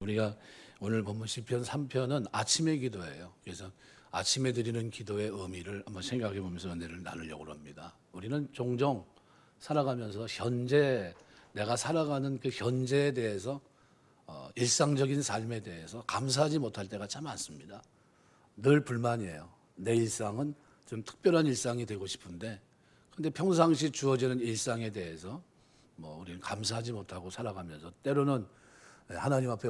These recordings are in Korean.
우리가 오늘 본문 시편 3편은 아침의 기도예요. 그래서 아침에 드리는 기도의 의미를 한번 생각해 보면서 은혜를 나누려고 합니다. 우리는 종종 살아가면서 현재 내가 살아가는 그 현재에 대해서 일상적인 삶에 대해서 감사하지 못할 때가 참 많습니다. 늘 불만이에요. 내 일상은 좀 특별한 일상이 되고 싶은데 근데 평상시 주어지는 일상에 대해서 우리는 감사하지 못하고 살아가면서 때로는 하나님 앞에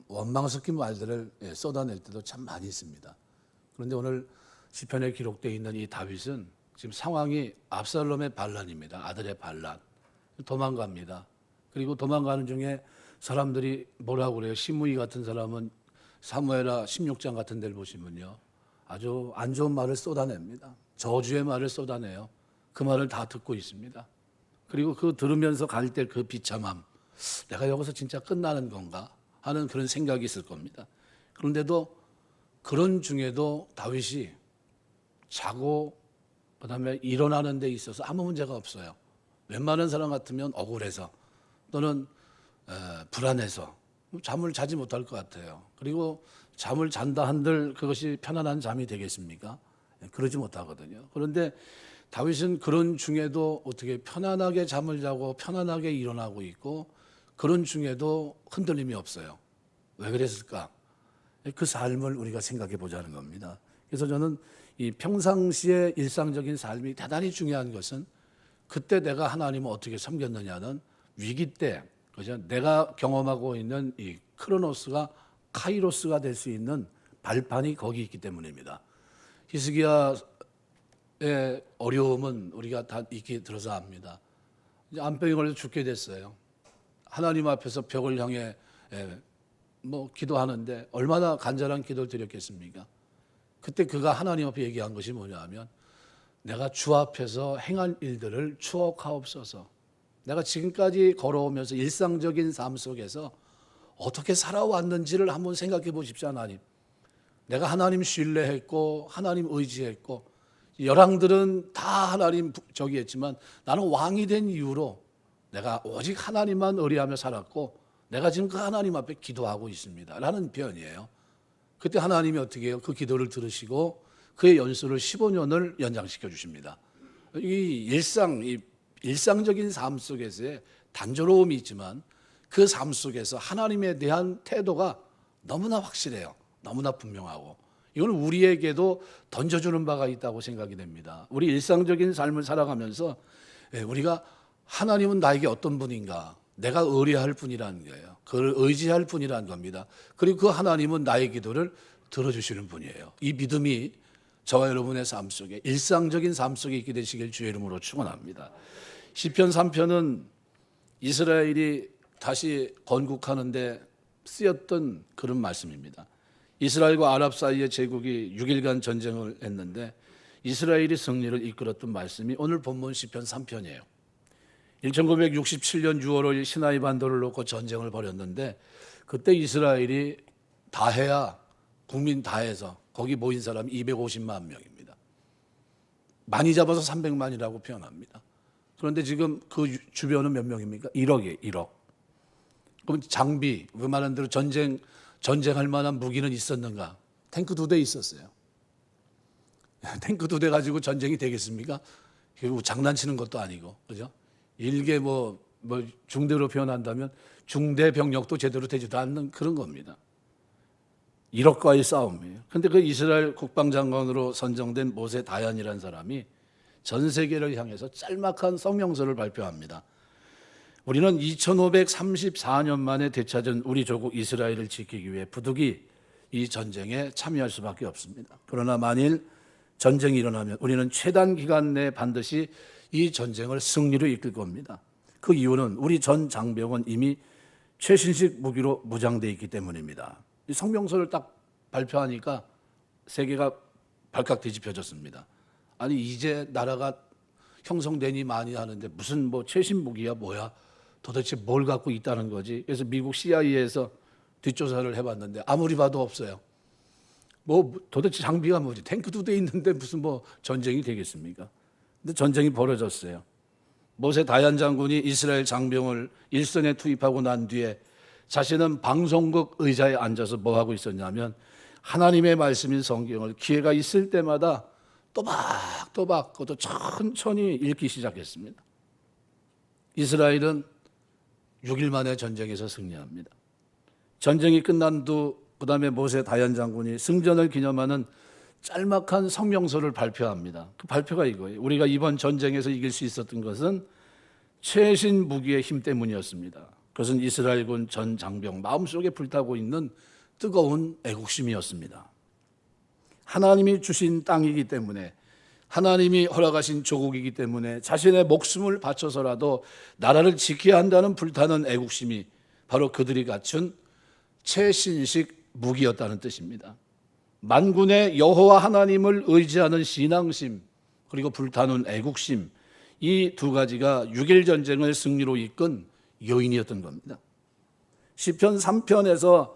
원망 섞인 말들을 쏟아낼 때도 참 많이 있습니다. 그런데 오늘 시편에 기록되어 있는 이 다윗은 지금 상황이 압살롬의 반란입니다. 아들의 반란. 도망갑니다. 그리고 도망가는 중에 사람들이 뭐라고 그래요? 시므이 같은 사람은 사무엘하 16장 같은 데를 보시면요, 아주 안 좋은 말을 쏟아냅니다. 저주의 말을 쏟아내요. 그 말을 다 듣고 있습니다. 그리고 그 들으면서 갈 때 그 비참함, 내가 여기서 진짜 끝나는 건가 하는 그런 생각이 있을 겁니다. 그런데도 그런 중에도 다윗이 자고 그다음에 일어나는 데 있어서 아무 문제가 없어요. 웬만한 사람 같으면 억울해서 또는 불안해서 잠을 자지 못할 것 같아요. 그리고 잠을 잔다 한들 그것이 편안한 잠이 되겠습니까? 그러지 못하거든요. 그런데 다윗은 그런 중에도 어떻게 편안하게 잠을 자고 편안하게 일어나고 있고 그런 중에도 흔들림이 없어요. 왜 그랬을까? 그 삶을 우리가 생각해 보자는 겁니다. 그래서 저는 이 평상시의 일상적인 삶이 대단히 중요한 것은 그때 내가 하나님을 어떻게 섬겼느냐는 위기 때, 그죠? 내가 경험하고 있는 이 크로노스가 카이로스가 될 수 있는 발판이 거기 있기 때문입니다. 히스기야의 어려움은 우리가 다 익히 들어서 압니다. 이제 암병이 걸려 죽게 됐어요. 하나님 앞에서 벽을 향해 기도하는데 얼마나 간절한 기도를 드렸겠습니까? 그때 그가 하나님 앞에 얘기한 것이 뭐냐 하면 내가 주 앞에서 행한 일들을 추억하옵소서. 내가 지금까지 걸어오면서 일상적인 삶 속에서 어떻게 살아왔는지를 한번 생각해 보십시오. 하나님, 내가 하나님 신뢰했고 하나님 의지했고 열왕들은 다 하나님 저기 했지만 나는 왕이 된 이후로 내가 오직 하나님만 의뢰하며 살았고 내가 지금 그 하나님 앞에 기도하고 있습니다 라는 표현이에요. 그때 하나님이 어떻게 해요? 그 기도를 들으시고 그의 연수를 15년을 연장시켜 주십니다. 이 일상적인 삶 속에서의 단조로움이 있지만 그 삶 속에서 하나님에 대한 태도가 너무나 확실해요. 너무나 분명하고 이건 우리에게도 던져주는 바가 있다고 생각이 됩니다. 우리 일상적인 삶을 살아가면서 우리가 하나님은 나에게 어떤 분인가, 내가 의뢰할 분이라는 거예요. 그를 의지할 분이라는 겁니다. 그리고 그 하나님은 나의 기도를 들어주시는 분이에요. 이 믿음이 저와 여러분의 삶 속에 일상적인 삶 속에 있게 되시길 주의 이름으로 축원합니다. 시편 3편은 이스라엘이 다시 건국하는데 쓰였던 그런 말씀입니다. 이스라엘과 아랍 사이의 제국이 6일간 전쟁을 했는데 이스라엘이 승리를 이끌었던 말씀이 오늘 본문 시편 3편이에요. 1967년 6월 5일 시나이 반도를 놓고 전쟁을 벌였는데 그때 이스라엘이 다 해야 국민 다 해서 거기 모인 사람이 250만 명입니다. 많이 잡아서 300만이라고 표현합니다. 그런데 지금 그 주변은 몇 명입니까? 1억이에요. 1억. 그럼 장비, 그 말한 대로 전쟁할 만한 무기는 있었는가? 탱크 2대 있었어요. 탱크 2대 가지고 전쟁이 되겠습니까? 결국 장난치는 것도 아니고, 그죠? 일개 중대로 표현한다면 중대 병력도 제대로 되지도 않는 그런 겁니다. 1억과의 싸움이에요. 그런데 그 이스라엘 국방장관으로 선정된 모세 다얀이라는 사람이 전 세계를 향해서 짤막한 성명서를 발표합니다. 우리는 2534년 만에 되찾은 우리 조국 이스라엘을 지키기 위해 부득이 이 전쟁에 참여할 수밖에 없습니다. 그러나 만일 전쟁이 일어나면 우리는 최단 기간 내에 반드시 이 전쟁을 승리로 이끌 겁니다. 그 이유는 우리 전 장병은 이미 최신식 무기로 무장되어 있기 때문입니다. 이 성명서를 딱 발표하니까 세계가 발칵 뒤집혀졌습니다. 아니 이제 나라가 형성되니 많이 하는데 무슨 최신 무기야 뭐야? 도대체 뭘 갖고 있다는 거지? 그래서 미국 CIA에서 뒷조사를 해봤는데 아무리 봐도 없어요. 도대체 장비가 뭐지? 탱크 2대 있는데 무슨 전쟁이 되겠습니까? 근데 전쟁이 벌어졌어요. 모세 다얀 장군이 이스라엘 장병을 일선에 투입하고 난 뒤에 자신은 방송국 의자에 앉아서 뭐 하고 있었냐면 하나님의 말씀인 성경을 기회가 있을 때마다 또박또박 그것도 천천히 읽기 시작했습니다. 이스라엘은 6일 만에 전쟁에서 승리합니다. 전쟁이 끝난 그 다음에 모세 다연 장군이 승전을 기념하는 짤막한 성명서를 발표합니다. 그 발표가 이거예요. 우리가 이번 전쟁에서 이길 수 있었던 것은 최신 무기의 힘 때문이었습니다. 그것은 이스라엘군 전 장병 마음속에 불타고 있는 뜨거운 애국심이었습니다. 하나님이 주신 땅이기 때문에, 하나님이 허락하신 조국이기 때문에 자신의 목숨을 바쳐서라도 나라를 지켜야 한다는 불타는 애국심이 바로 그들이 갖춘 최신식 무기였다는 뜻입니다. 만군의 여호와 하나님을 의지하는 신앙심, 그리고 불타는 애국심, 이 두 가지가 6.1 전쟁을 승리로 이끈 요인이었던 겁니다. 시편 3편에서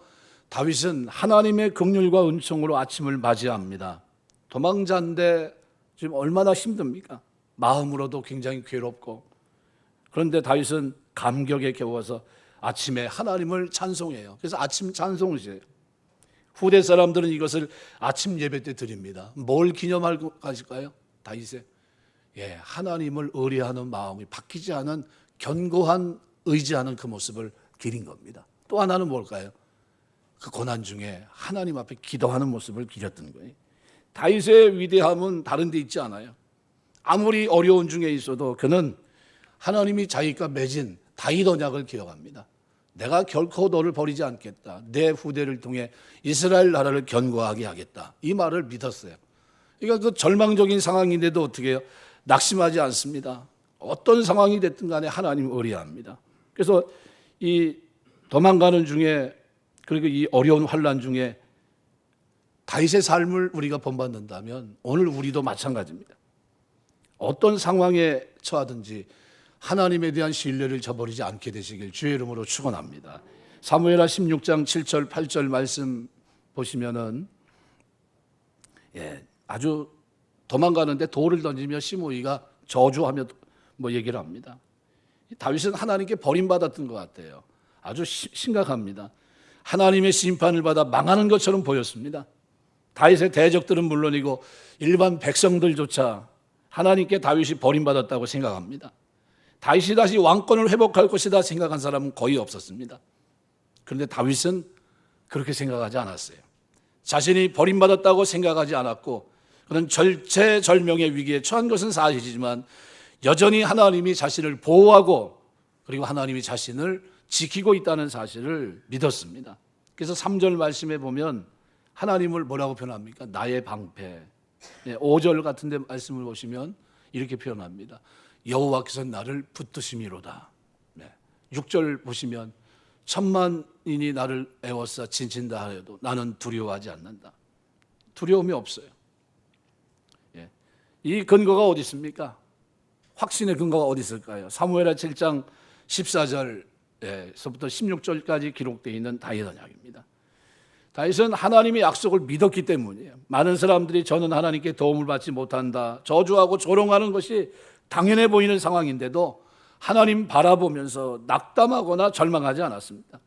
다윗은 하나님의 긍휼과 은총으로 아침을 맞이합니다. 도망자인데 지금 얼마나 힘듭니까? 마음으로도 굉장히 괴롭고, 그런데 다윗은 감격에 겨워서 아침에 하나님을 찬송해요. 그래서 아침 찬송시예요. 후대 사람들은 이것을 아침 예배 때 드립니다. 뭘 기념하고 가실까요? 다윗의 하나님을 의뢰하는 마음이 바뀌지 않은 견고한 의지하는 그 모습을 기린 겁니다. 또 하나는 뭘까요? 그 고난 중에 하나님 앞에 기도하는 모습을 기렸던 거예요. 다윗의 위대함은 다른 데 있지 않아요. 아무리 어려운 중에 있어도 그는 하나님이 자기가 맺은 다윗 언약을 기억합니다. 내가 결코 너를 버리지 않겠다. 내 후대를 통해 이스라엘 나라를 견고하게 하겠다. 이 말을 믿었어요. 그러니까 그 절망적인 상황인데도 어떻게 해요? 낙심하지 않습니다. 어떤 상황이 됐든 간에 하나님 의뢰합니다. 그래서 이 도망가는 중에, 그리고 이 어려운 환난 중에 다윗의 삶을 우리가 본받는다면 오늘 우리도 마찬가지입니다. 어떤 상황에 처하든지 하나님에 대한 신뢰를 저버리지 않게 되시길 주의 이름으로 축원합니다. 사무엘하 16장 7절 8절 말씀 보시면은 아주 도망가는데 돌을 던지며 시므이가 저주하며 뭐 얘기를 합니다. 다윗은 하나님께 버림받았던 것 같아요. 아주 심각합니다. 하나님의 심판을 받아 망하는 것처럼 보였습니다. 다윗의 대적들은 물론이고 일반 백성들조차 하나님께 다윗이 버림받았다고 생각합니다. 다윗이 다시 왕권을 회복할 것이다 생각한 사람은 거의 없었습니다. 그런데 다윗은 그렇게 생각하지 않았어요. 자신이 버림받았다고 생각하지 않았고, 그는 절체절명의 위기에 처한 것은 사실이지만 여전히 하나님이 자신을 보호하고 그리고 하나님이 자신을 지키고 있다는 사실을 믿었습니다. 그래서 3절 말씀에 보면 하나님을 뭐라고 표현합니까? 나의 방패. 5절 같은 데 말씀을 보시면 이렇게 표현합니다. 여호와께서 나를 붙드심이로다. 6절 보시면 천만인이 나를 애워싸 진친다 하여도 나는 두려워하지 않는다. 두려움이 없어요. 이 근거가 어디 있습니까? 확신의 근거가 어디 있을까요? 사무엘하 7장 14절에서부터 16절까지 기록되어 있는 다윗 언약입니다. 다윗은 하나님의 약속을 믿었기 때문이에요. 많은 사람들이 저는 하나님께 도움을 받지 못한다, 저주하고 조롱하는 것이 당연해 보이는 상황인데도 하나님 바라보면서 낙담하거나 절망하지 않았습니다.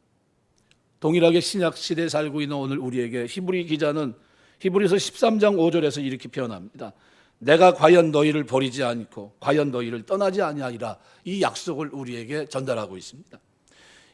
동일하게 신약 시대에 살고 있는 오늘 우리에게 히브리 기자는 히브리서 13장 5절에서 이렇게 표현합니다. 내가 과연 너희를 버리지 않고 과연 너희를 떠나지 아니하리라. 이 약속을 우리에게 전달하고 있습니다.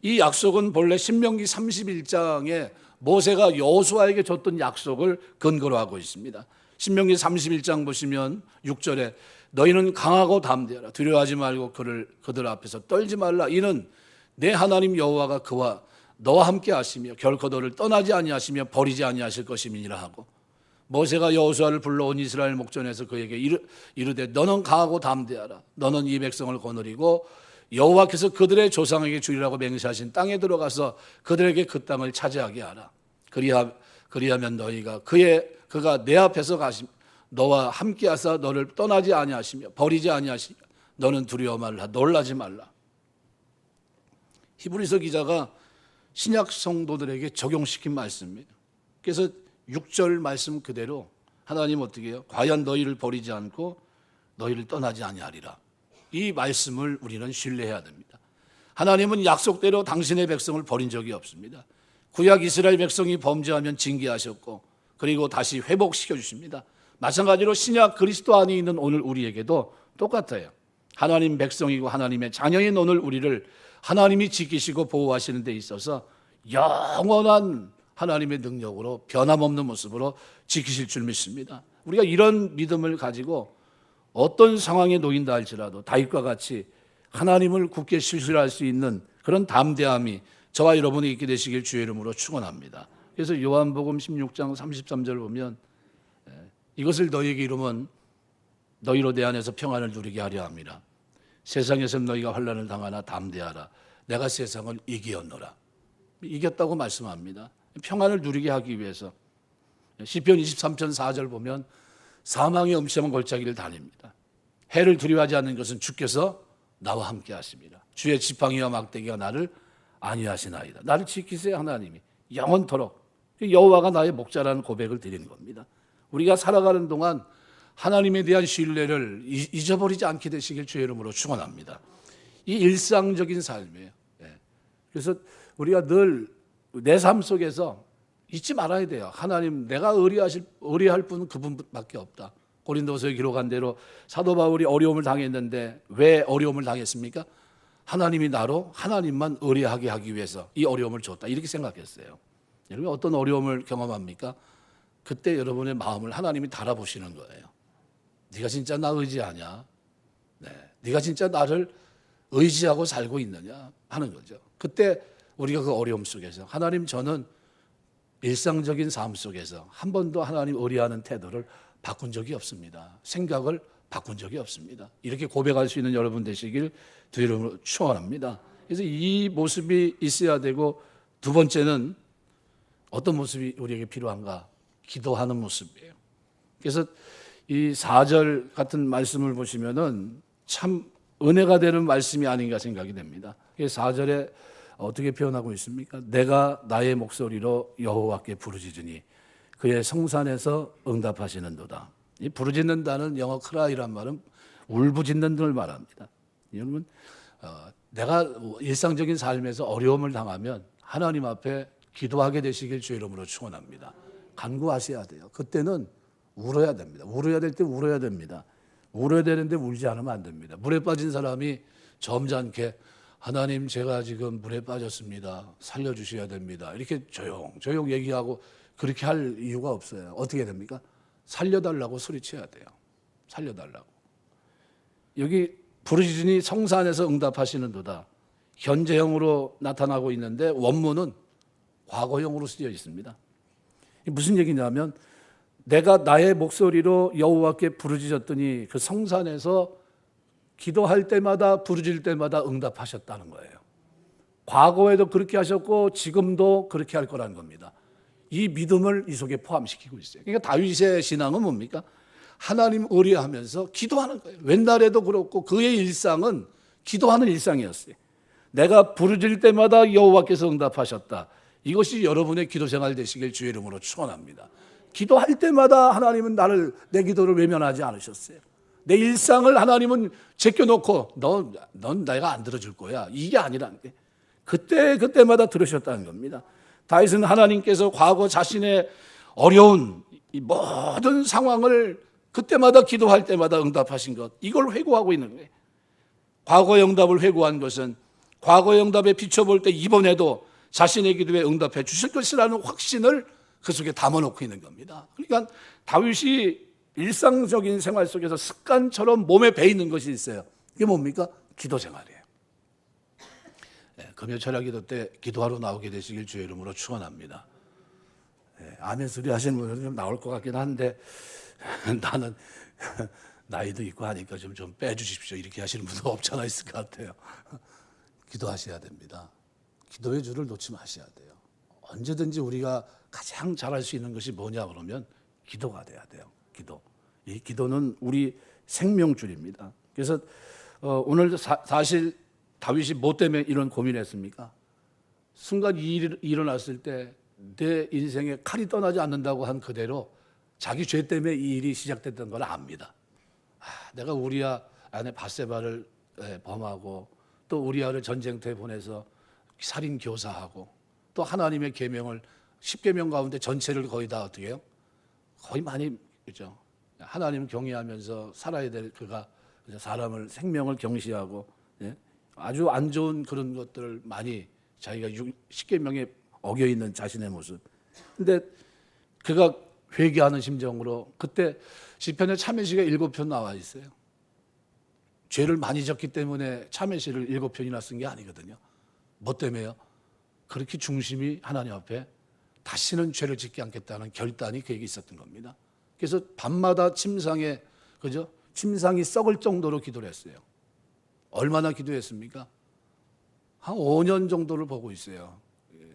이 약속은 본래 신명기 31장에 모세가 여호수아에게 줬던 약속을 근거로 하고 있습니다. 신명기 31장 보시면 6절에 너희는 강하고 담대하라. 두려워하지 말고 그들 앞에서 떨지 말라. 이는 내 하나님 여호와가 그와 너와 함께 하시며 결코 너를 떠나지 아니하시며 버리지 아니하실 것임이니라 하고, 모세가 여호수아를 불러온 이스라엘 목전에서 그에게 이르되 너는 강하고 담대하라. 너는 이 백성을 거느리고 여호와께서 그들의 조상에게 주리라고 맹세하신 땅에 들어가서 그들에게 그 땅을 차지하게 하라. 그리하면 너희가 그가 내 앞에서 가시 너와 함께 하사 너를 떠나지 아니하시며 버리지 아니하시며 너는 두려워 말라. 놀라지 말라. 히브리서 기자가 신약 성도들에게 적용시킨 말씀입니다. 그래서 6절 말씀 그대로 하나님 어떻게 해요? 과연 너희를 버리지 않고 너희를 떠나지 아니하리라. 이 말씀을 우리는 신뢰해야 됩니다. 하나님은 약속대로 당신의 백성을 버린 적이 없습니다. 구약 이스라엘 백성이 범죄하면 징계하셨고 그리고 다시 회복시켜 주십니다. 마찬가지로 신약 그리스도 안에 있는 오늘 우리에게도 똑같아요. 하나님 백성이고 하나님의 자녀인 오늘 우리를 하나님이 지키시고 보호하시는 데 있어서 영원한 하나님의 능력으로 변함없는 모습으로 지키실 줄 믿습니다. 우리가 이런 믿음을 가지고 어떤 상황에 놓인다 할지라도 다윗과 같이 하나님을 굳게 신뢰할 수 있는 그런 담대함이 저와 여러분이 있게 되시길 주의 이름으로 축원합니다. 그래서 요한복음 16장 33절 보면 이것을 너희에게 이루면 너희로 내 안에서 평안을 누리게 하려 합니다. 세상에서 너희가 환난을 당하나 담대하라. 내가 세상을 이기었노라. 이겼다고 말씀합니다. 평안을 누리게 하기 위해서 시편 23편 4절 보면 사망의 엄청한 골짜기를 다닙니다. 해를 두려워하지 않는 것은 주께서 나와 함께 하십니다. 주의 지팡이와 막대기가 나를 안위하시나이다. 나를 지키세요 하나님이 영원토록. 여호와가 나의 목자라는 고백을 드리는 겁니다. 우리가 살아가는 동안 하나님에 대한 신뢰를 잊어버리지 않게 되시길 주의 이름으로 축원합니다. 이 일상적인 삶이에요. 그래서 우리가 늘 내 삶 속에서 잊지 말아야 돼요. 하나님, 내가 의뢰할 분은 그분밖에 없다. 고린도서에 기록한 대로 사도 바울이 어려움을 당했는데 왜 어려움을 당했습니까? 하나님이 나로 하나님만 의뢰하게 하기 위해서 이 어려움을 줬다. 이렇게 생각했어요. 여러분 어떤 어려움을 경험합니까? 그때 여러분의 마음을 하나님이 달아보시는 거예요. 네가 진짜 나 의지하냐? 네가 진짜 나를 의지하고 살고 있느냐? 하는 거죠. 그때 우리가 그 어려움 속에서 하나님, 저는 일상적인 삶 속에서 한 번도 하나님 의뢰하는 태도를 바꾼 적이 없습니다. 생각을 바꾼 적이 없습니다. 이렇게 고백할 수 있는 여러분 되시길 두 이름으로 축원합니다. 그래서 이 모습이 있어야 되고, 두 번째는 어떤 모습이 우리에게 필요한가? 기도하는 모습이에요. 그래서 이 4절 같은 말씀을 보시면은 참 은혜가 되는 말씀이 아닌가 생각이 됩니다. 4절에 어떻게 표현하고 있습니까? 내가 나의 목소리로 여호와께 부르짖으니 그의 성산에서 응답하시는도다. 이 부르짖는다는 영어 크라이란 말은 울부짖는 걸 말합니다. 여러분, 내가 일상적인 삶에서 어려움을 당하면 하나님 앞에 기도하게 되시길 주의 이름으로 축원합니다. 간구하셔야 돼요. 그때는 울어야 됩니다. 울어야 될 때 울어야 됩니다. 울어야 되는데 울지 않으면 안 됩니다. 물에 빠진 사람이 점잖게 하나님, 제가 지금 물에 빠졌습니다. 살려주셔야 됩니다. 이렇게 조용 얘기하고 그렇게 할 이유가 없어요. 어떻게 됩니까? 살려달라고 소리쳐야 돼요. 살려달라고. 여기 부르짖으니 성산에서 응답하시는도다. 현재형으로 나타나고 있는데 원문은 과거형으로 쓰여 있습니다. 무슨 얘기냐면 내가 나의 목소리로 여호와께 부르짖었더니 그 성산에서 기도할 때마다 부르짖을 때마다 응답하셨다는 거예요. 과거에도 그렇게 하셨고 지금도 그렇게 할 거라는 겁니다. 이 믿음을 이 속에 포함시키고 있어요. 그러니까 다윗의 신앙은 뭡니까? 하나님 의뢰하면서 기도하는 거예요. 옛날에도 그렇고 그의 일상은 기도하는 일상이었어요. 내가 부르짖을 때마다 여호와께서 응답하셨다. 이것이 여러분의 기도 생활 되시길 주의 이름으로 축원합니다. 기도할 때마다 하나님은 내 기도를 외면하지 않으셨어요. 내 일상을 하나님은 제껴놓고 넌 내가 안 들어줄 거야. 이게 아니라는 게 그때마다 들으셨다는 겁니다. 다윗은 하나님께서 과거 자신의 어려운 이 모든 상황을 그때마다 기도할 때마다 응답하신 것, 이걸 회고하고 있는 거예요. 과거의 응답을 회고한 것은 과거의 응답에 비춰볼 때 이번에도 자신의 기도에 응답해 주실 것이라는 확신을 그 속에 담아놓고 있는 겁니다. 그러니까 다윗이 일상적인 생활 속에서 습관처럼 몸에 배 있는 것이 있어요. 이게 뭡니까? 기도 생활이에요. 금요 철야 기도 때 기도하러 나오게 되시길 주의 이름으로 축원합니다. 아멘 소리 하시는 분들은 좀 나올 것 같긴 한데 나는 나이도 있고 하니까 좀 빼주십시오. 이렇게 하시는 분도 없잖아 있을 것 같아요. 기도하셔야 됩니다. 기도의 줄을 놓지 마셔야 돼요. 언제든지 우리가 가장 잘할 수 있는 것이 뭐냐 그러면 기도가 돼야 돼요. 기도. 이 기도는 우리 생명줄입니다. 그래서 오늘 사실 다윗이 뭐 때문에 이런 고민했습니까? 순간 이 일이 일어났을 때 내 인생에 칼이 떠나지 않는다고 한 그대로 자기 죄 때문에 이 일이 시작됐던 걸 압니다. 내가 우리야 아내 밧세바를 범하고 또 또 우리아를 전쟁터에 보내서 살인 교사하고 또 하나님의 계명을 10계명 가운데 전체를 거의 다 어떻게 해요? 거의 많이 그죠? 하나님을 경외하면서 살아야 될 그가 사람을 생명을 경시하고 예? 아주 안 좋은 그런 것들을 많이 자기가 10계명에 어겨 있는 자신의 모습. 근데 그가 회개하는 심정으로 그때 시편에 참회시가 7편 나와 있어요. 죄를 많이 졌기 때문에 참회시를 7편이나 쓴 게 아니거든요. 뭐 때문에요? 그렇게 중심이 하나님 앞에 다시는 죄를 짓지 않겠다는 결단이 그에게 있었던 겁니다. 그래서 밤마다 침상에 그죠? 침상이 썩을 정도로 기도를 했어요. 얼마나 기도했습니까? 한 5년 정도를 보고 있어요.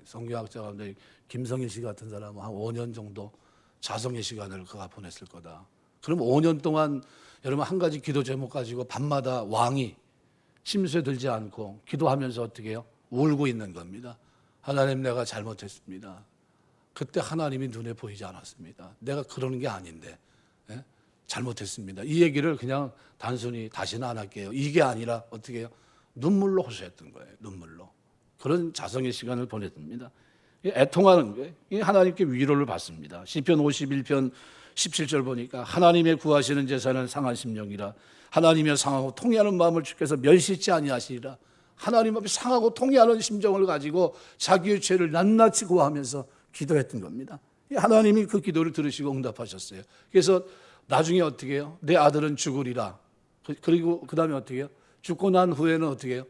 성경학자 가운데 김성일 씨 같은 사람은 한 5년 정도 자성의 시간을 그가 보냈을 거다. 그럼 5년 동안 여러분 한 가지 기도 제목 가지고 밤마다 왕이 침수에 들지 않고 기도하면서 어떻게 해요? 울고 있는 겁니다. 하나님 내가 잘못했습니다. 그때 하나님이 눈에 보이지 않았습니다. 내가 그러는 게 아닌데 예? 잘못했습니다. 이 얘기를 그냥 단순히 다시는 안 할게요. 이게 아니라 어떻게 해요? 눈물로 호소했던 거예요. 눈물로. 그런 자성의 시간을 보냈습니다. 애통하는 거예요. 하나님께 위로를 받습니다. 시편 51편 17절 보니까 하나님의 구하시는 제사는 상한 심령이라 하나님의 상하고 통회하는 마음을 주께서 멸시치 아니하시리라. 하나님 앞에 상하고 통회하는 심정을 가지고 자기의 죄를 낱낱이 구하면서 기도했던 겁니다. 하나님이 그 기도를 들으시고 응답하셨어요. 그래서 나중에 어떻게 해요? 내 아들은 죽으리라. 그리고 그 다음에 어떻게 해요? 죽고 난 후에는 어떻게 해요?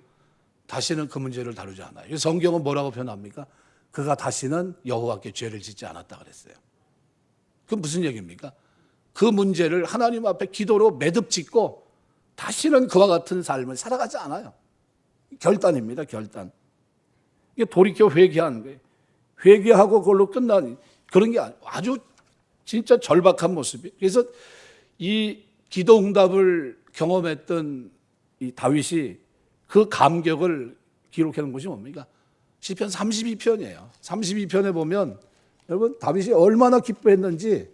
다시는 그 문제를 다루지 않아요. 성경은 뭐라고 표현합니까? 그가 다시는 여호와께 죄를 짓지 않았다 그랬어요. 그 무슨 얘기입니까? 그 문제를 하나님 앞에 기도로 매듭 짓고 다시는 그와 같은 삶을 살아가지 않아요. 결단입니다. 결단. 이게 돌이켜 회개하는 거예요. 회개하고 그걸로 끝나는 그런 게 아주 진짜 절박한 모습이에요. 그래서 이 기도 응답을 경험했던 이 다윗이 그 감격을 기록해 놓은 것이 뭡니까? 시편 32편이에요. 32편에 보면 여러분 다윗이 얼마나 기뻐했는지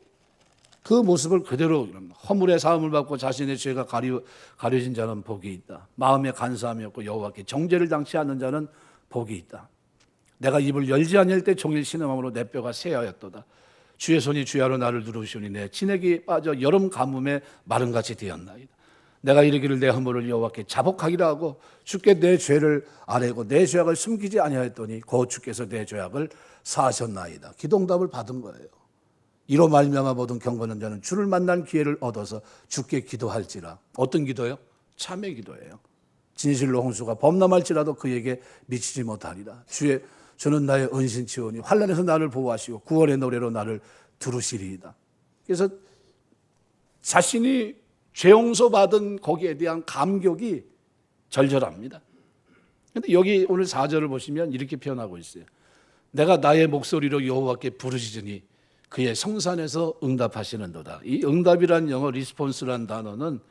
그 모습을 그대로 허물의 사함을 받고 자신의 죄가 가려진 자는 복이 있다. 마음에 간사함이 없고 여호와께 정죄를 당치 않는 자는 복이 있다. 내가 입을 열지 아니할 때 종일 신음함으로 내 뼈가 쇠하였도다. 주의 손이 주야로 나를 누르시오니 내 진액이 빠져 여름 가뭄에 마름같이 되었나이다. 내가 이르기를 내 허물을 여호와께 자복하기라 하고 주께 내 죄를 아뢰고 내 죄악을 숨기지 아니하였더니 곧 주께서 내 죄악을 사하셨나이다. 기도응답을 받은 거예요. 이로 말미암아 모든 경건한 자는 주를 만난 기회를 얻어서 주께 기도할지라. 어떤 기도예요? 참회 기도예요. 진실로 홍수가 범람할지라도 그에게 미치지 못하리라. 주는 나의 은신치오니 환난에서 나를 보호하시고 구원의 노래로 나를 두루시리이다. 그래서 자신이 죄 용서받은 거기에 대한 감격이 절절합니다. 그런데 여기 오늘 4절을 보시면 이렇게 표현하고 있어요. 내가 나의 목소리로 여호와께 부르짖으니 그의 성산에서 응답하시는도다. 이 응답이란 영어 리스폰스란 단어는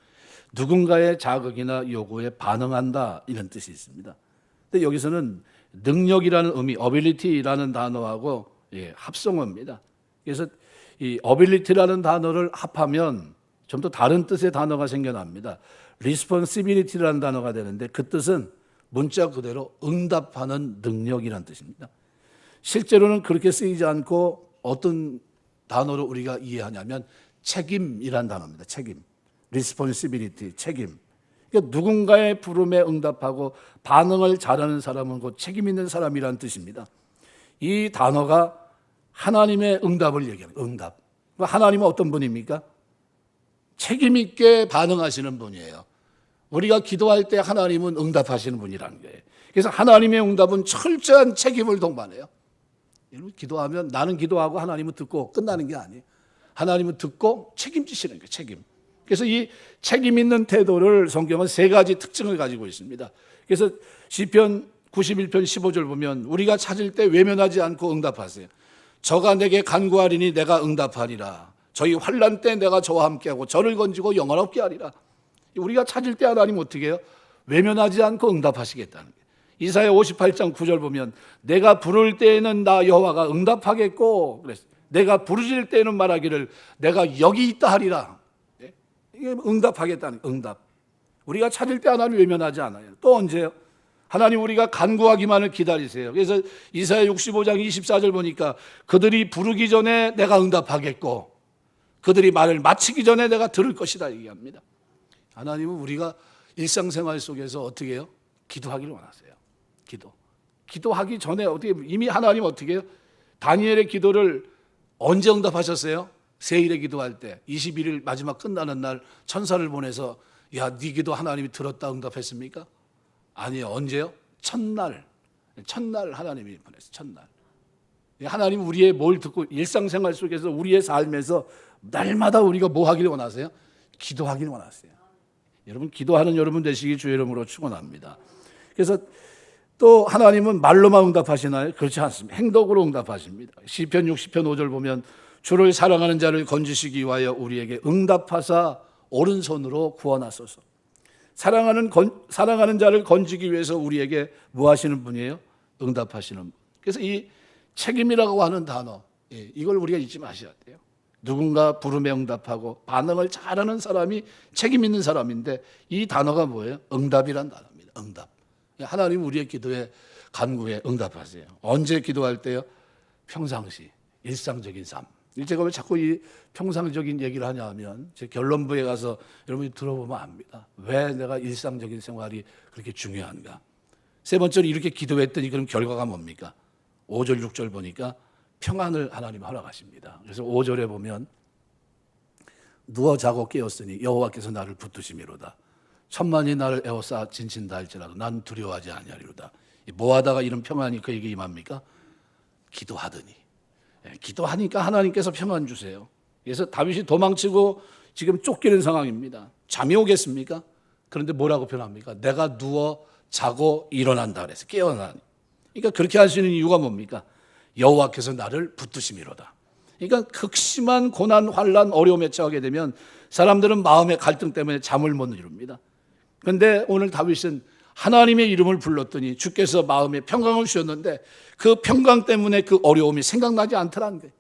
누군가의 자극이나 요구에 반응한다 이런 뜻이 있습니다. 근데 여기서는 능력이라는 의미, ability라는 단어하고 합성어입니다. 그래서 이 ability라는 단어를 합하면 좀 더 다른 뜻의 단어가 생겨납니다. responsibility라는 단어가 되는데 그 뜻은 문자 그대로 응답하는 능력이라는 뜻입니다. 실제로는 그렇게 쓰이지 않고 어떤 단어로 우리가 이해하냐면 책임이라는 단어입니다. 책임, responsibility, 책임. 그러니까 누군가의 부름에 응답하고 반응을 잘하는 사람은 곧 책임 있는 사람이라는 뜻입니다. 이 단어가 하나님의 응답을 얘기하는 응답. 하나님은 어떤 분입니까? 책임 있게 반응하시는 분이에요. 우리가 기도할 때 하나님은 응답하시는 분이라는 거예요. 그래서 하나님의 응답은 철저한 책임을 동반해요. 기도하면 나는 기도하고 하나님은 듣고 끝나는 게 아니에요. 하나님은 듣고 책임지시는 거예요. 책임. 그래서 이 책임 있는 태도를 성경은 세 가지 특징을 가지고 있습니다. 그래서 시편 91편 15절 보면 우리가 찾을 때 외면하지 않고 응답하세요. 저가 내게 간구하리니 내가 응답하리라. 저희 환난 때 내가 저와 함께하고 저를 건지고 영원없게 하리라. 우리가 찾을 때 하나님 어떻게 해요? 외면하지 않고 응답하시겠다는 거예요. 이사야 58장 9절 보면 내가 부를 때에는 나 여호와가 응답하겠고 그랬어요. 내가 부르짖을 때에는 말하기를 내가 여기 있다 하리라. 이게 응답하겠다는 응답. 우리가 찾을 때 하나님 외면하지 않아요. 또 언제요? 하나님 우리가 간구하기만을 기다리세요. 그래서 이사야 65장 24절 보니까 그들이 부르기 전에 내가 응답하겠고 그들이 말을 마치기 전에 내가 들을 것이다 얘기합니다. 하나님은 우리가 일상생활 속에서 어떻게 해요? 기도하기를 원하세요. 기도하기 전에 어떻게 이미 하나님 어떻게 해요? 다니엘의 기도를 언제 응답하셨어요? 세일의 기도할 때 21일 마지막 끝나는 날 천사를 보내서 야, 네 기도 하나님이 들었다 응답했습니까? 아니요. 언제요? 첫날 하나님이 보냈어요. 첫날. 하나님 우리의 뭘 듣고 일상생활 속에서 우리의 삶에서 날마다 우리가 뭐 하기를 원하세요? 기도하기를 원하세요. 여러분 기도하는 여러분 되시기 주의 이름으로 축원합니다. 그래서 또 하나님은 말로만 응답하시나요? 그렇지 않습니다. 행동으로 응답하십니다. 시편 60편 5절 보면 주를 사랑하는 자를 건지시기 위하여 우리에게 응답하사 오른손으로 구원하소서. 사랑하는 자를 건지기 위해서 우리에게 뭐 하시는 분이에요? 응답하시는 분. 그래서 이 책임이라고 하는 단어, 이걸 우리가 잊지 마셔야 돼요. 누군가 부름에 응답하고 반응을 잘하는 사람이 책임 있는 사람인데 이 단어가 뭐예요? 응답이란 단어입니다. 응답. 하나님 우리의 기도에 간구에 응답하세요. 언제 기도할 때요? 평상시, 일상적인 삶. 제가 왜 자꾸 이 평상적인 얘기를 하냐 하면 제 결론부에 가서 여러분이 들어보면 압니다. 왜 내가 일상적인 생활이 그렇게 중요한가. 세 번째로 이렇게 기도했더니 그럼 결과가 뭡니까? 5절 6절 보니까 평안을 하나님 허락하십니다. 그래서 5절에 보면 누워 자고 깨었으니 여호와께서 나를 붙드심이로다. 천만이 나를 에워싸 진친다 할지라도 난 두려워하지 아니하리로다. 뭐 하다가 이런 평안이 그에게 임합니까? 기도하더니. 기도하니까 하나님께서 평안 주세요. 그래서 다윗이 도망치고 지금 쫓기는 상황입니다. 잠이 오겠습니까? 그런데 뭐라고 표현합니까? 내가 누워 자고 일어난다 그래서 깨어나니. 그러니까 그렇게 할 수 있는 이유가 뭡니까? 여호와께서 나를 붙드심이로다. 그러니까 극심한 고난, 환난, 어려움에 처하게 되면 사람들은 마음의 갈등 때문에 잠을 못 이룹니다. 그런데 오늘 다윗은 하나님의 이름을 불렀더니 주께서 마음에 평강을 주셨는데 그 평강 때문에 그 어려움이 생각나지 않더라는 거예요.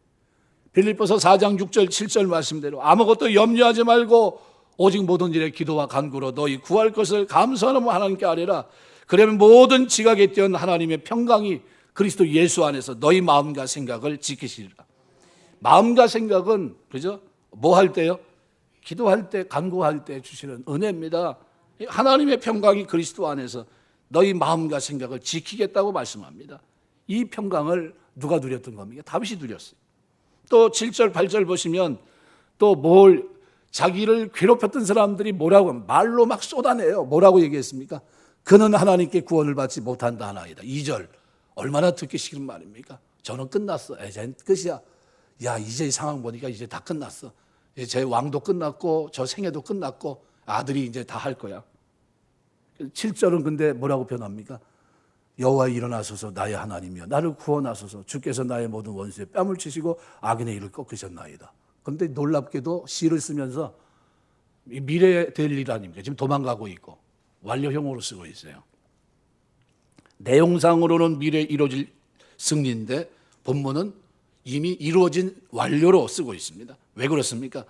빌립보서 4장 6절 7절 말씀대로 아무것도 염려하지 말고 오직 모든 일에 기도와 간구로 너희 구할 것을 감사하며 하나님께 아뢰라. 그러면 모든 지각에 뛰어난 하나님의 평강이 그리스도 예수 안에서 너희 마음과 생각을 지키시리라. 마음과 생각은 그죠? 뭐 할 때요? 기도할 때, 간구할 때 주시는 은혜입니다. 하나님의 평강이 그리스도 안에서 너희 마음과 생각을 지키겠다고 말씀합니다. 이 평강을 누가 누렸던 겁니까? 다윗이 누렸어요. 또 7절, 8절 보시면 또 뭘 자기를 괴롭혔던 사람들이 뭐라고 하면 말로 막 쏟아내요. 뭐라고 얘기했습니까? 그는 하나님께 구원을 받지 못한다 하나이다. 2절 얼마나 듣기 싫은 말입니까? 저는 끝났어. 이제 끝이야. 야 이제 이 상황 보니까 이제 다 끝났어. 제 왕도 끝났고 저 생애도 끝났고 아들이 이제 다 할 거야. 7절은 근데 뭐라고 표현합니까? 여호와 일어나소서 나의 하나님이여 나를 구원하소서 주께서 나의 모든 원수에 뺨을 치시고 악인의 일을 꺾으셨나이다. 그런데 놀랍게도 시를 쓰면서 미래에 될 일 아닙니까? 지금 도망가고 있고 완료형으로 쓰고 있어요. 내용상으로는 미래에 이루어질 승리인데 본문은 이미 이루어진 완료로 쓰고 있습니다. 왜 그렇습니까?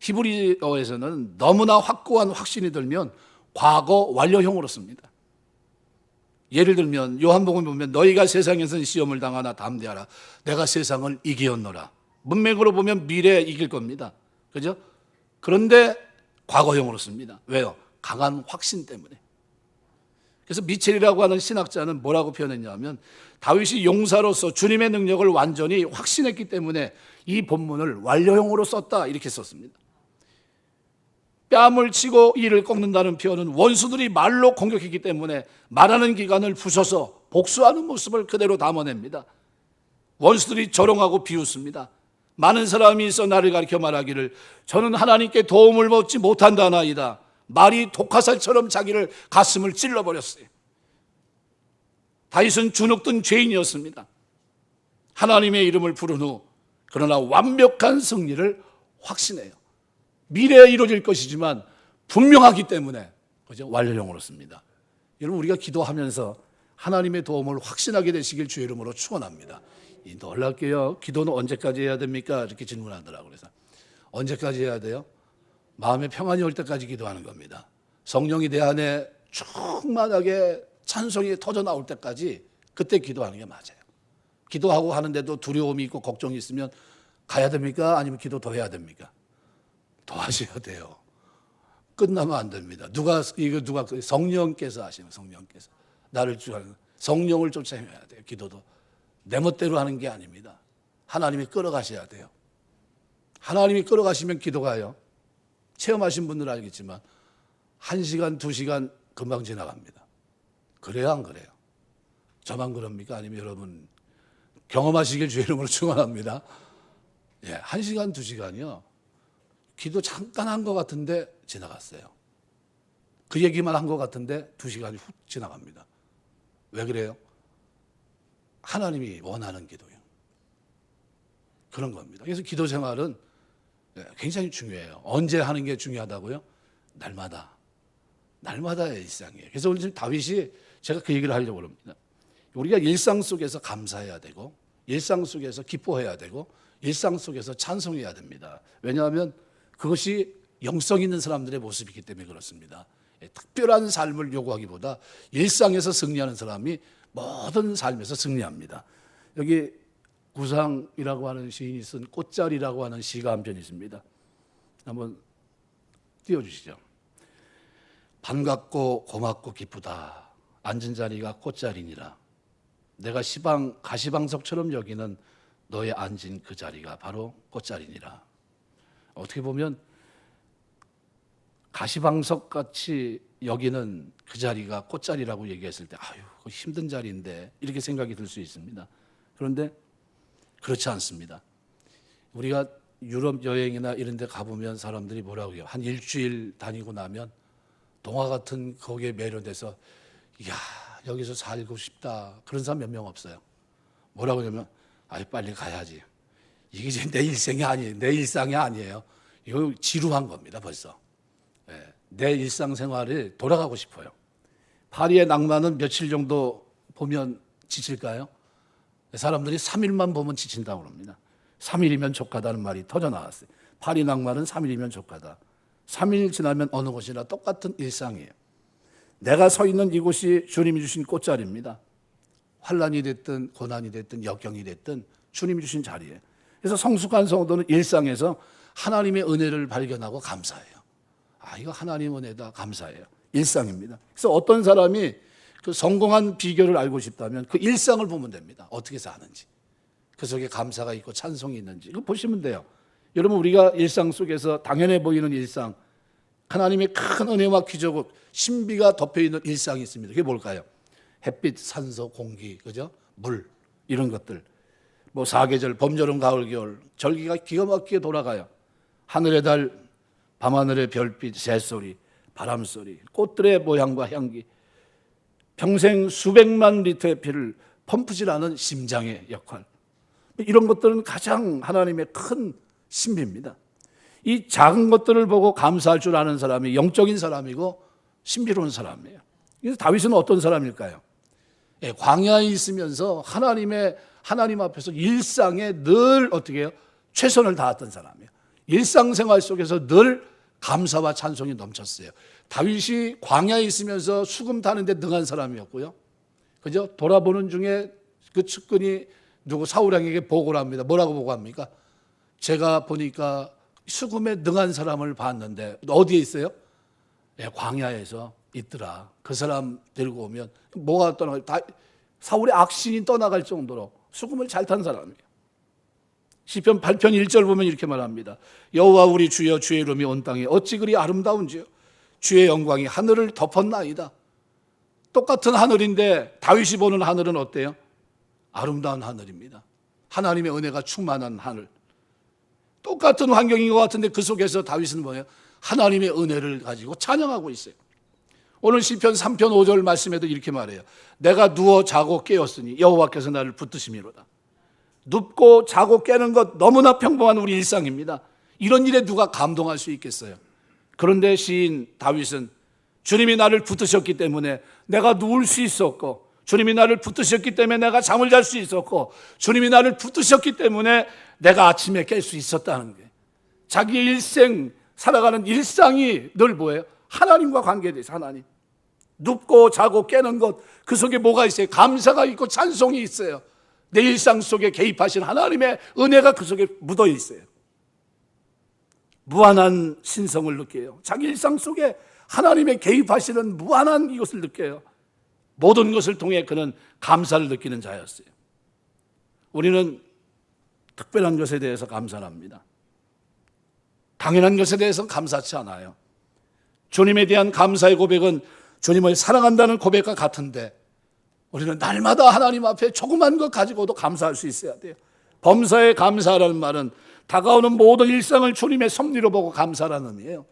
히브리어에서는 너무나 확고한 확신이 들면 과거 완료형으로 씁니다. 예를 들면 요한복음 보면 너희가 세상에서는 시험을 당하나 담대하라. 내가 세상을 이기었노라. 문맥으로 보면 미래에 이길 겁니다. 그죠? 그런데 과거형으로 씁니다. 왜요? 강한 확신 때문에. 그래서 미첼이라고 하는 신학자는 뭐라고 표현했냐면 다윗이 용사로서 주님의 능력을 완전히 확신했기 때문에 이 본문을 완료형으로 썼다 이렇게 썼습니다. 뺨을 치고 이를 꺾는다는 표현은 원수들이 말로 공격했기 때문에 말하는 기관을 부숴서 복수하는 모습을 그대로 담아냅니다. 원수들이 조롱하고 비웃습니다. 많은 사람이 있어 나를 가리켜 말하기를 저는 하나님께 도움을 받지 못한다나이다. 말이 독화살처럼 자기를 가슴을 찔러버렸어요. 다윗은 주눅든 죄인이었습니다. 하나님의 이름을 부른 후 그러나 완벽한 승리를 확신해요. 미래에 이루어질 것이지만 분명하기 때문에 그죠? 완료형으로 씁니다. 여러분 우리가 기도하면서 하나님의 도움을 확신하게 되시길 주의 이름으로 축원합니다. 놀랍게요. 기도는 언제까지 해야 됩니까? 이렇게 질문하더라고요. 그래서 언제까지 해야 돼요? 마음의 평안이 올 때까지 기도하는 겁니다. 성령이 내 안에 충만하게 찬송이 터져 나올 때까지 그때 기도하는 게 맞아요. 기도하고 하는데도 두려움이 있고 걱정이 있으면 가야 됩니까? 아니면 기도 더 해야 됩니까? 더 하셔야 돼요. 끝나면 안 됩니다. 누가 성령께서 하시는, 성령께서 나를 주하는 성령을 쫓아내야 돼요. 기도도 내 멋대로 하는 게 아닙니다. 하나님이 끌어가셔야 돼요. 하나님이 끌어가시면 기도가요. 체험하신 분들은 알겠지만 1시간, 2시간 금방 지나갑니다. 그래요, 안 그래요? 저만 그럽니까? 아니면 여러분 경험하시길 주의 이름으로 축원합니다. 예, 1시간, 2시간이요. 기도 잠깐 한 것 같은데 지나갔어요. 그 얘기만 한 것 같은데 2시간이 훅 지나갑니다. 왜 그래요? 하나님이 원하는 기도예요. 그런 겁니다. 그래서 기도 생활은 굉장히 중요해요. 언제 하는 게 중요하다고요? 날마다의 일상이에요. 그래서 오늘 지금 다윗이 제가 그 얘기를 하려고 합니다. 우리가 일상 속에서 감사해야 되고 일상 속에서 기뻐해야 되고 일상 속에서 찬송해야 됩니다. 왜냐하면 그것이 영성 있는 사람들의 모습이기 때문에 그렇습니다. 특별한 삶을 요구하기보다 일상에서 승리하는 사람이 모든 삶에서 승리합니다. 여기 구상이라고 하는 시인이 쓴 꽃자리라고 하는 시가 한 편 있습니다. 한번 띄워주시죠. 반갑고 고맙고 기쁘다. 앉은 자리가 꽃자리니라. 내가 가시방석처럼 여기는 너의 앉은 그 자리가 바로 꽃자리니라. 어떻게 보면 가시방석같이 여기는 그 자리가 꽃자리라고 얘기했을 때 아유 힘든 자리인데 이렇게 생각이 들 수 있습니다. 그런데 그렇지 않습니다. 우리가 유럽 여행이나 이런 데 가보면 사람들이 뭐라고 해요? 한 일주일 다니고 나면 동화 같은 거기에 매료돼서 이야 여기서 살고 싶다 그런 사람 몇 명 없어요. 뭐라고 하냐면 아유 빨리 가야지. 이게 이제 내 일생이 아니에요. 내 일상이 아니에요. 이거 지루한 겁니다 벌써. 내 일상생활에 돌아가고 싶어요. 파리의 낭만은 며칠 정도 보면 지칠까요? 사람들이 3일만 보면 지친다고 합니다. 3일이면 족하다는 말이 터져 나왔어요. 파리 낭만은 3일이면 족하다. 3일 지나면 어느 곳이나 똑같은 일상이에요. 내가 서 있는 이곳이 주님이 주신 꽃자리입니다. 환난이 됐든 고난이 됐든 역경이 됐든 주님이 주신 자리예요. 그래서 성숙한 성도는 일상에서 하나님의 은혜를 발견하고 감사해요. 아, 이거 하나님 은혜다 감사해요. 일상입니다. 그래서 어떤 사람이 그 성공한 비결을 알고 싶다면 그 일상을 보면 됩니다. 어떻게 사는지. 그 속에 감사가 있고 찬송이 있는지. 이거 보시면 돼요. 여러분 우리가 일상 속에서 당연해 보이는 일상, 하나님의 큰 은혜와 기적과 신비가 덮여있는 일상이 있습니다. 그게 뭘까요? 햇빛, 산소, 공기, 그죠? 물 이런 것들. 뭐 사계절, 봄, 여름, 가을, 겨울 절기가 기가 막히게 돌아가요. 하늘의 달, 밤하늘의 별빛, 새소리, 바람소리, 꽃들의 모양과 향기, 평생 수백만 리터의 피를 펌프질하는 심장의 역할. 이런 것들은 가장 하나님의 큰 신비입니다. 이 작은 것들을 보고 감사할 줄 아는 사람이 영적인 사람이고 신비로운 사람이에요. 그래서 다윗은 어떤 사람일까요? 광야에 있으면서 하나님 앞에서 일상에 늘 어떻게 해요? 최선을 다했던 사람이에요. 일상생활 속에서 늘 감사와 찬송이 넘쳤어요. 다윗이 광야에 있으면서 수금 타는데 능한 사람이었고요. 그죠? 돌아보는 중에 그 측근이 누구 사울왕에게 보고를 합니다. 뭐라고 보고합니까? 제가 보니까 수금에 능한 사람을 봤는데 어디에 있어요? 광야에서 있더라. 그 사람 데리고 오면 뭐가 떠나갈 사울의 악신이 떠나갈 정도로 수금을 잘 탄 사람이에요. 시편 8편 1절 보면 이렇게 말합니다. 여호와 우리 주여 주의 이름이 온 땅에 어찌 그리 아름다운지요. 주의 영광이 하늘을 덮었나이다. 똑같은 하늘인데 다윗이 보는 하늘은 어때요? 아름다운 하늘입니다. 하나님의 은혜가 충만한 하늘. 똑같은 환경인 것 같은데 그 속에서 다윗은 뭐예요? 하나님의 은혜를 가지고 찬양하고 있어요. 오늘 시편 3편 5절 말씀에도 이렇게 말해요. 내가 누워 자고 깨었으니 여호와께서 나를 붙드심이로다. 눕고 자고 깨는 것 너무나 평범한 우리 일상입니다. 이런 일에 누가 감동할 수 있겠어요? 그런데 시인 다윗은 주님이 나를 붙드셨기 때문에 내가 누울 수 있었고, 주님이 나를 붙드셨기 때문에 내가 잠을 잘 수 있었고, 주님이 나를 붙드셨기 때문에 내가 아침에 깰 수 있었다는 게, 자기의 일생 살아가는 일상이 늘 뭐예요? 하나님과 관계돼서 하나님. 눕고 자고 깨는 것, 그 속에 뭐가 있어요? 감사가 있고 찬송이 있어요. 내 일상 속에 개입하신 하나님의 은혜가 그 속에 묻어 있어요. 무한한 신성을 느껴요. 자기 일상 속에 하나님의 개입하시는 무한한 이것을 느껴요. 모든 것을 통해 그는 감사를 느끼는 자였어요. 우리는 특별한 것에 대해서 감사를 합니다. 당연한 것에 대해서는 감사치 않아요. 주님에 대한 감사의 고백은 주님을 사랑한다는 고백과 같은데, 우리는 날마다 하나님 앞에 조그만 것 가지고도 감사할 수 있어야 돼요. 범사에 감사라는 말은 다가오는 모든 일상을 주님의 섭리로 보고 감사라는 의미예요.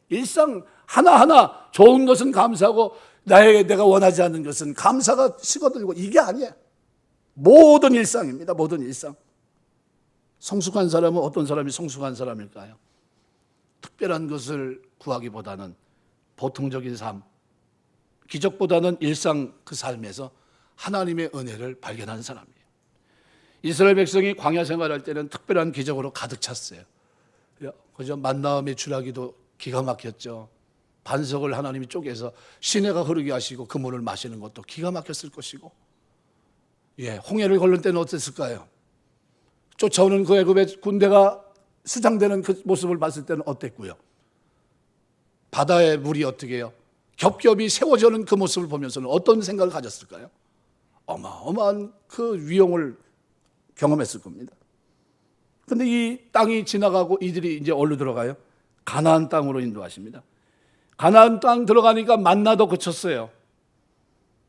일상 하나하나 좋은 것은 감사하고 내가 원하지 않는 것은 감사가 식어들고, 이게 아니에요. 모든 일상입니다. 모든 일상. 성숙한 사람은 어떤 사람이 성숙한 사람일까요? 특별한 것을 구하기보다는 보통적인 삶, 기적보다는 일상 그 삶에서 하나님의 은혜를 발견하는 사람이에요. 이스라엘 백성이 광야 생활할 때는 특별한 기적으로 가득 찼어요. 그죠? 만나 메추라기도 기가 막혔죠. 반석을 하나님이 쪼개서 시내가 흐르게 하시고 그 물을 마시는 것도 기가 막혔을 것이고, 홍해를 걸는 때는 어땠을까요? 쫓아오는 그 애굽의 군대가 수장되는 그 모습을 봤을 때는 어땠고요? 바다의 물이 어떻게 해요? 겹겹이 세워지는 그 모습을 보면서는 어떤 생각을 가졌을까요? 어마어마한 그 위용을 경험했을 겁니다. 그런데 이 땅이 지나가고 이들이 이제 어디로 들어가요? 가나안 땅으로 인도하십니다. 가나안 땅 들어가니까 만나도 그쳤어요.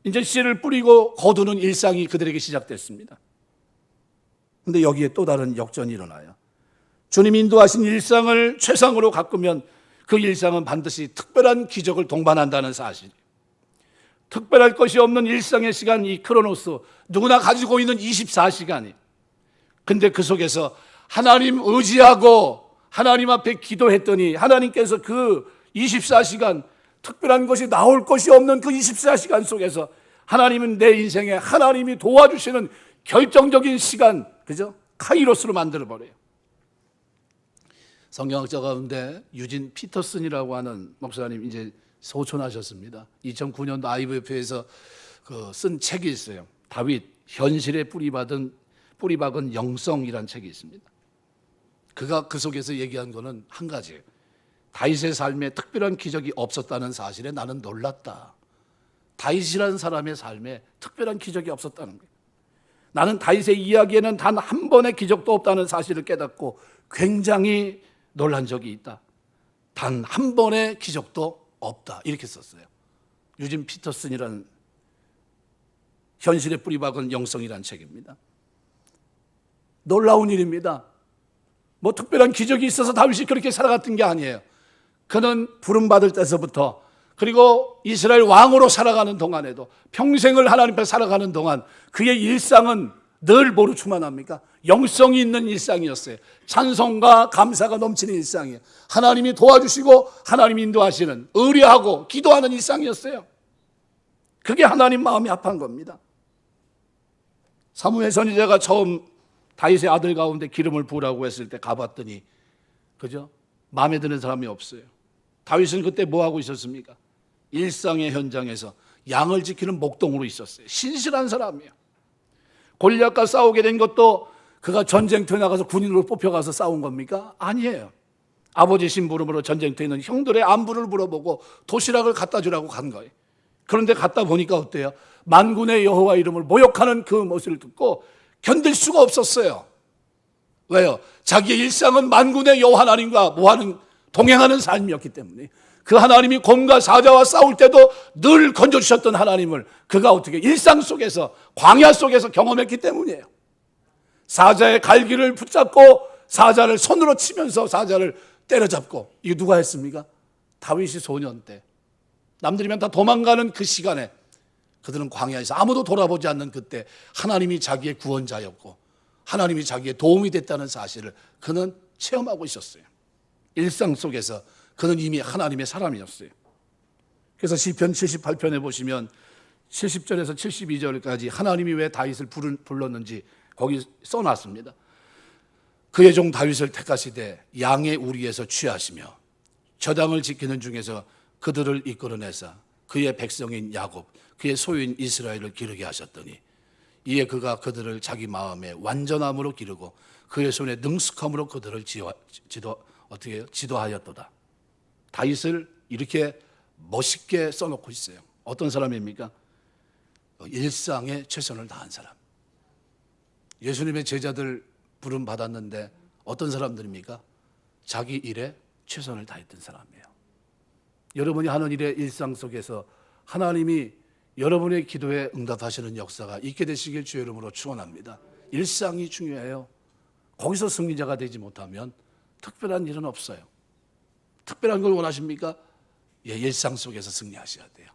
이제 씨를 뿌리고 거두는 일상이 그들에게 시작됐습니다. 그런데 여기에 또 다른 역전이 일어나요. 주님 인도하신 일상을 최상으로 가꾸면 그 일상은 반드시 특별한 기적을 동반한다는 사실. 특별할 것이 없는 일상의 시간, 이 크로노스, 누구나 가지고 있는 24시간이. 근데 그 속에서 하나님 의지하고 하나님 앞에 기도했더니 하나님께서 그 24시간, 특별한 것이 나올 것이 없는 그 24시간 속에서 하나님은 내 인생에 하나님이 도와주시는 결정적인 시간, 그죠? 카이로스로 만들어버려요. 성경학자 가운데 유진 피터슨이라고 하는 목사님 이제 소천하셨습니다. 2009년도 IVF에서 쓴 책이 있어요. 다윗 현실에 뿌리박은 영성이라는 책이 있습니다. 그가 그 속에서 얘기한 거는 한 가지예요. 다윗의 삶에 특별한 기적이 없었다는 사실에 나는 놀랐다. 다윗이라는 사람의 삶에 특별한 기적이 없었다는 거예요. 나는 다윗의 이야기에는 단 한 번의 기적도 없다는 사실을 깨닫고 굉장히 놀란 적이 있다. 단 한 번의 기적도 없다. 이렇게 썼어요. 유진 피터슨이라는 현실에 뿌리박은 영성이라는 책입니다. 놀라운 일입니다. 뭐 특별한 기적이 있어서 다윗이 그렇게 살아갔던 게 아니에요. 그는 부름받을 때서부터, 그리고 이스라엘 왕으로 살아가는 동안에도, 평생을 하나님 앞에 살아가는 동안 그의 일상은 늘 뭐로 충만합니까? 영성이 있는 일상이었어요. 찬송과 감사가 넘치는 일상이에요. 하나님이 도와주시고 하나님이 인도하시는, 의뢰하고 기도하는 일상이었어요. 그게 하나님 마음이 합한 겁니다. 사무엘 선지자가 처음 다윗의 아들 가운데 기름을 부으라고 했을 때 가봤더니, 그죠? 마음에 드는 사람이 없어요. 다윗은 그때 뭐 하고 있었습니까? 일상의 현장에서 양을 지키는 목동으로 있었어요. 신실한 사람이에요. 골리앗과 싸우게 된 것도 그가 전쟁터에 나가서 군인으로 뽑혀가서 싸운 겁니까? 아니에요. 아버지 심부름으로 전쟁터에 있는 형들의 안부를 물어보고 도시락을 갖다 주라고 간 거예요. 그런데 갔다 보니까 어때요? 만군의 여호와 이름을 모욕하는 그 모습을 듣고 견딜 수가 없었어요. 왜요? 자기의 일상은 만군의 여호와 하나님과 동행하는 삶이었기 때문에, 그 하나님이 곰과 사자와 싸울 때도 늘 건져주셨던 하나님을 그가 어떻게 일상 속에서, 광야 속에서 경험했기 때문이에요. 사자의 갈기를 붙잡고 사자를 손으로 치면서 사자를 때려잡고, 이거 누가 했습니까? 다윗이 소년 때. 남들이면 다 도망가는 그 시간에 그들은 광야에서 아무도 돌아보지 않는 그때 하나님이 자기의 구원자였고 하나님이 자기의 도움이 됐다는 사실을 그는 체험하고 있었어요. 일상 속에서 그는 이미 하나님의 사람이었어요. 그래서 시편 78편에 보시면 70절에서 72절까지 하나님이 왜 다윗을 불렀는지 거기 써놨습니다. 그의 종 다윗을 택하시되 양의 우리에서 취하시며 저당을 지키는 중에서 그들을 이끌어내사 그의 백성인 야곱, 그의 소유인 이스라엘을 기르게 하셨더니 이에 그가 그들을 자기 마음에 완전함으로 기르고 그의 손에 능숙함으로 그들을 지도하였도다. 다윗을 이렇게 멋있게 써놓고 있어요. 어떤 사람입니까? 일상에 최선을 다한 사람. 예수님의 제자들 부름 받았는데 어떤 사람들입니까? 자기 일에 최선을 다했던 사람이에요. 여러분이 하는 일의 일상 속에서 하나님이 여러분의 기도에 응답하시는 역사가 있게 되시길 주의 이름으로 축원합니다. 일상이 중요해요. 거기서 승리자가 되지 못하면 특별한 일은 없어요. 특별한 걸 원하십니까? 예, 일상 속에서 승리하셔야 돼요.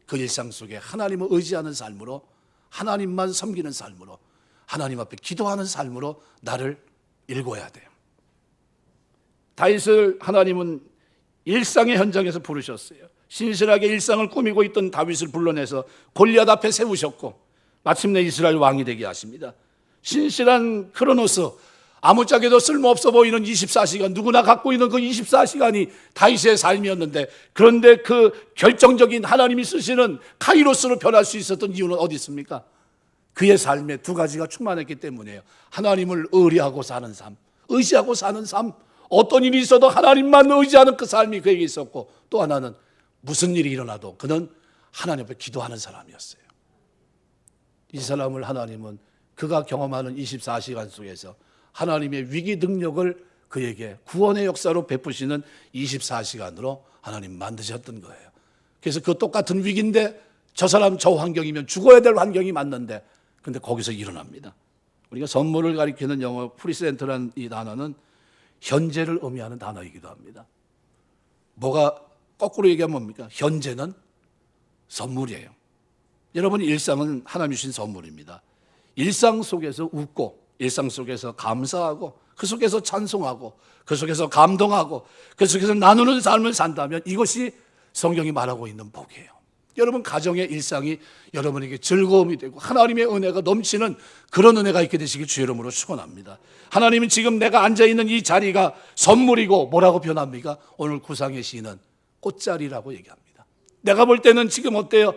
그 일상 속에 하나님을 의지하는 삶으로, 하나님만 섬기는 삶으로, 하나님 앞에 기도하는 삶으로 나를 일궈야 돼요. 다윗을 하나님은 일상의 현장에서 부르셨어요. 신실하게 일상을 꾸미고 있던 다윗을 불러내서 골리앗 앞에 세우셨고 마침내 이스라엘 왕이 되게 하십니다. 신실한 크로노스, 아무짝에도 쓸모없어 보이는 24시간, 누구나 갖고 있는 그 24시간이 다윗의 삶이었는데, 그런데 그 결정적인 하나님이 쓰시는 카이로스로 변할 수 있었던 이유는 어디 있습니까? 그의 삶에 두 가지가 충만했기 때문이에요. 하나님을 의뢰하고 사는 삶, 의지하고 사는 삶, 어떤 일이 있어도 하나님만 의지하는 그 삶이 그에게 있었고, 또 하나는 무슨 일이 일어나도 그는 하나님 앞에 기도하는 사람이었어요. 이 사람을 하나님은 그가 경험하는 24시간 속에서 하나님의 위기 능력을 그에게 구원의 역사로 베푸시는 24시간으로 하나님 만드셨던 거예요. 그래서 그 똑같은 위기인데 저 사람 저 환경이면 죽어야 될 환경이 맞는데, 근데 거기서 일어납니다. 우리가 선물을 가리키는 영어 프리센트라는 이 단어는 현재를 의미하는 단어이기도 합니다. 뭐가 거꾸로 얘기하면 뭡니까? 현재는 선물이에요. 여러분, 일상은 하나님 주신 선물입니다. 일상 속에서 웃고, 일상 속에서 감사하고, 그 속에서 찬송하고, 그 속에서 감동하고, 그 속에서 나누는 삶을 산다면 이것이 성경이 말하고 있는 복이에요. 여러분, 가정의 일상이 여러분에게 즐거움이 되고 하나님의 은혜가 넘치는 그런 은혜가 있게 되시길 주의 이름으로 축원합니다. 하나님은 지금 내가 앉아있는 이 자리가 선물이고 뭐라고 변합니까? 오늘 구상의 시인은 꽃자리라고 얘기합니다. 내가 볼 때는 지금 어때요?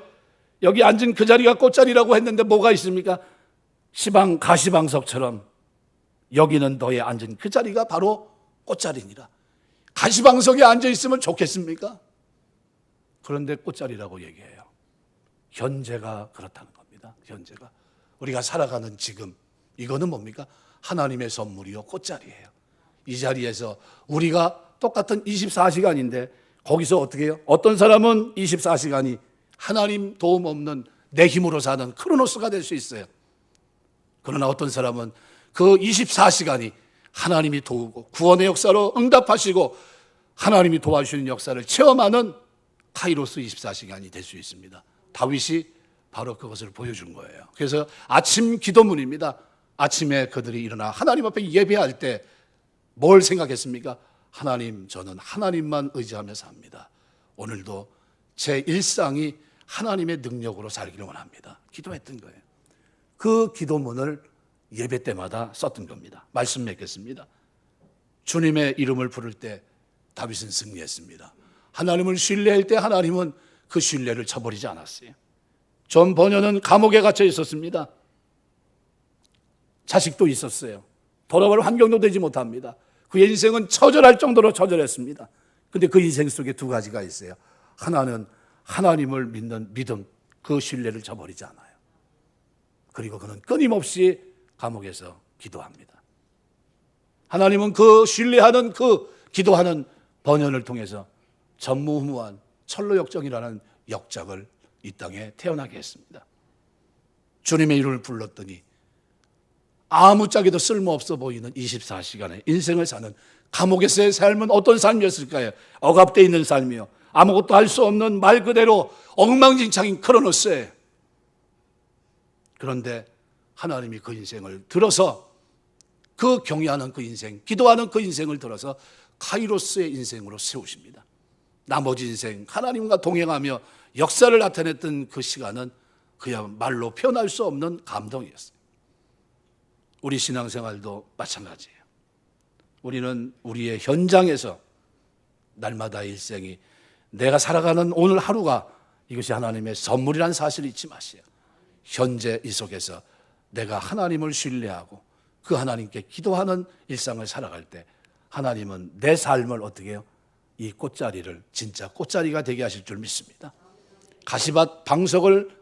여기 앉은 그 자리가 꽃자리라고 했는데 뭐가 있습니까? 가시방석처럼 여기는 너의 앉은 그 자리가 바로 꽃자리니라. 가시방석에 앉아있으면 좋겠습니까? 그런데 꽃자리라고 얘기해요. 현재가 그렇다는 겁니다. 현재가. 우리가 살아가는 지금, 이거는 뭡니까? 하나님의 선물이요, 꽃자리예요. 이 자리에서 우리가 똑같은 24시간인데 거기서 어떻게 해요? 어떤 사람은 24시간이 하나님 도움 없는 내 힘으로 사는 크로노스가 될 수 있어요. 그러나 어떤 사람은 그 24시간이 하나님이 도우고 구원의 역사로 응답하시고 하나님이 도와주시는 역사를 체험하는 카이로스 24시간이 될 수 있습니다. 다윗이 바로 그것을 보여준 거예요. 그래서 아침 기도문입니다. 아침에 그들이 일어나 하나님 앞에 예배할 때 뭘 생각했습니까? 하나님, 저는 하나님만 의지하며 삽니다. 오늘도 제 일상이 하나님의 능력으로 살기를 원합니다. 기도했던 거예요. 그 기도문을 예배 때마다 썼던 겁니다. 말씀 맺겠습니다. 주님의 이름을 부를 때 다윗은 승리했습니다. 하나님을 신뢰할 때 하나님은 그 신뢰를 저버리지 않았어요. 존 버녀는 감옥에 갇혀 있었습니다. 자식도 있었어요. 돌아갈 환경도 되지 못합니다. 그의 인생은 처절할 정도로 처절했습니다. 그런데 그 인생 속에 두 가지가 있어요. 하나는 하나님을 믿는 믿음, 그 신뢰를 저버리지 않아요. 그리고 그는 끊임없이 감옥에서 기도합니다. 하나님은 그 신뢰하는 그 기도하는 번연을 통해서 전무후무한 철로역정이라는 역작을 이 땅에 태어나게 했습니다. 주님의 이름을 불렀더니 아무짝에도 쓸모없어 보이는 24시간의 인생을 사는 감옥에서의 삶은 어떤 삶이었을까요? 억압되어 있는 삶이요, 아무것도 할 수 없는 말 그대로 엉망진창인 크로노스에, 그런데 하나님이 그 인생을 들어서, 그 경외하는 그 인생, 기도하는 그 인생을 들어서 카이로스의 인생으로 세우십니다. 나머지 인생 하나님과 동행하며 역사를 나타냈던 그 시간은 그야말로 표현할 수 없는 감동이었어요. 우리 신앙생활도 마찬가지예요. 우리는 우리의 현장에서 날마다 일생이, 내가 살아가는 오늘 하루가 이것이 하나님의 선물이라는 사실을 잊지 마세요. 현재 이 속에서 내가 하나님을 신뢰하고 그 하나님께 기도하는 일상을 살아갈 때 하나님은 내 삶을 어떻게 해요? 이 꽃자리를 진짜 꽃자리가 되게 하실 줄 믿습니다. 가시밭 방석을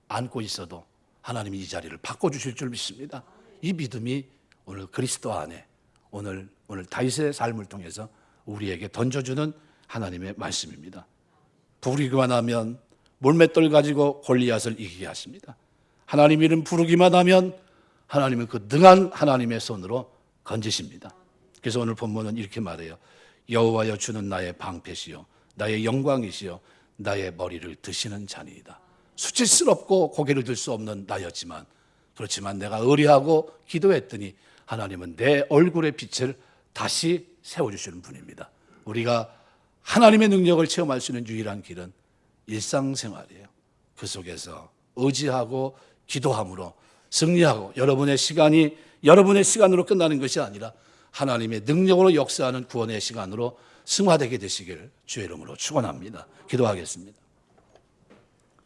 안고 있어도 하나님이 이 자리를 바꿔주실 줄 믿습니다. 이 믿음이 오늘 그리스도 안에 오늘 다윗의 삶을 통해서 우리에게 던져주는 하나님의 말씀입니다. 부르기만 하면 몰맷돌 가지고 골리앗을 이기게 하십니다. 하나님 이름 부르기만 하면 하나님은 그 능한 하나님의 손으로 건지십니다. 그래서 오늘 본문은 이렇게 말해요. 여호와여 주는 나의 방패시요 나의 영광이시요 나의 머리를 드시는 자니이다. 수치스럽고 고개를 들 수 없는 나였지만 그렇지만 내가 의리하고 기도했더니 하나님은 내 얼굴의 빛을 다시 세워주시는 분입니다. 우리가 하나님의 능력을 체험할 수 있는 유일한 길은 일상생활이에요. 그 속에서 의지하고 기도함으로 승리하고 여러분의 시간이 여러분의 시간으로 끝나는 것이 아니라 하나님의 능력으로 역사하는 구원의 시간으로 승화되게 되시길 주의 이름으로 축원합니다. 기도하겠습니다.